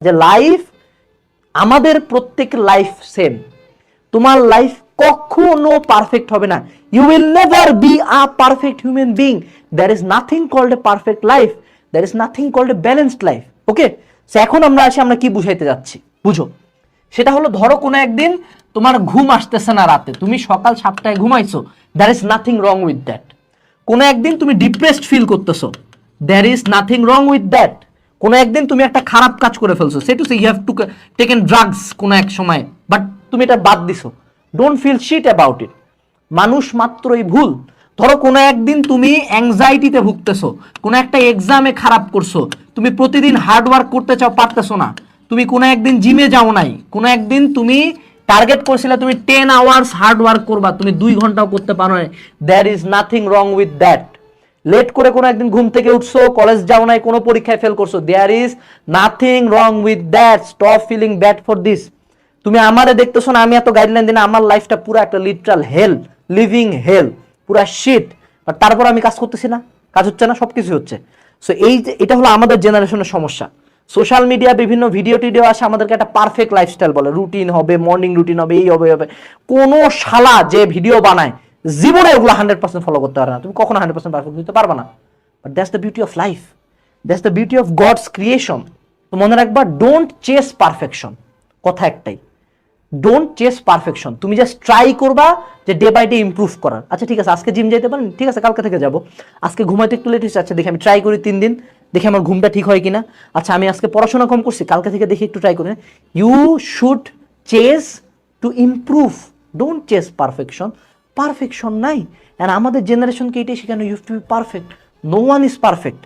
যে লাইফ, আমাদের প্রত্যেক লাইফ সেম, তোমার লাইফ কখনো পারফেক্ট হবে না। You will never be a perfect human being. There is nothing called a perfect life, there is nothing called a balanced life. Okay, এখন আমরা আসি, আমরা কি বুঝাইতে যাচ্ছি বুঝো। সেটা হলো, ধরো কোনো একদিন তোমার ঘুম আসতেছে না রাতে, তুমি সকাল 7টায় ঘুমাইছো, there is nothing wrong with that. কোনো একদিন তুমি ডিপ্রেসড ফিল করতেছো, there is nothing wrong with that. কোনো একদিন তুমি একটা খারাপ কাজ করে ফেলছো, সেটু say you have to taken drugs কোনো এক সময়, বাট তুমি এটা বাদ দিছো, don't feel shit about it. মানুষ মাত্রই ভুল। ধরো কোনো একদিন তুমি অ্যাংজাইটিতে ভুগতেছো, কোনো একটা এক্সামে খারাপ করছো, তুমি প্রতিদিন হার্ড ওয়ার্ক করতে চাও, পারতেছো না, তুমি কোনো একদিন জিমে যাও নাই, কোনো একদিন তুমি টার্গেট করছিলে তুমি 10 আওয়ার্স হার্ড ওয়ার্ক করবা, তুমি 2 ঘন্টাও করতে পারো না, there is nothing wrong with that. Late করে কোনো একদিন ঘুম থেকে উঠছো, কলেজ যাও নাই, কোনো পরীক্ষায় ফেল করছো, there is nothing wrong with that. Stop feeling bad for this. তুমি আমারে দেখতেছো না, আমি এত গাইডলাইন দিই না, আমার লাইফটা পুরো একটা লিটারাল হেল, লিভিং হেল, পুরা শিট, বাট তারপর আমি কাজ করতেছি না, কাজ হচ্ছে না, সবকিছু হচ্ছে। সো এই যে এটা হলো আমাদের জেনারেশনের সমস্যা। সোশ্যাল মিডিয়া বিভিন্ন ভিডিও টিডিও আসে, আমাদেরকে একটা পারফেক্ট লাইফস্টাইল বলে, রুটিন হবে, মর্নিং রুটিন হবে, এই হবে হবে। কোনো শালা যে ভিডিও বানায় জীবনে ওগুলো 100% ফলো করতে পারে না, তুমি কখনো 100% পারফেক্ট হতে পারবে না। But that's the beauty of life, that's the beauty of God's creation. তো মনে রাখবা, ডোন্ট চেস পারফেকশন। কথা একটাই, ডোন্ট চেস পারফেকশন। তুমি জাস্ট ট্রাই করবা যে ডে বাই ডে ইমপ্রুভ করার। আচ্ছা ঠিক আছে, আজকে জিম যেতে পারেন, ঠিক আছে কালকে থেকে যাবো। আজকে ঘুমাইতে একটু লেট হচ্ছে, আচ্ছা দেখি আমি ট্রাই করি 3 দিন, দেখি আমার ঘুমটা ঠিক হয় কিনা। আচ্ছা আমি আজকে পড়াশোনা কম করছি, কালকে থেকে দেখি একটু ট্রাই করি। You should chase to improve, don't chase perfection. Perfection নাই, আর আমাদের জেনারেশনকে এটাই শেখানো, you have to be perfect. No one is perfect.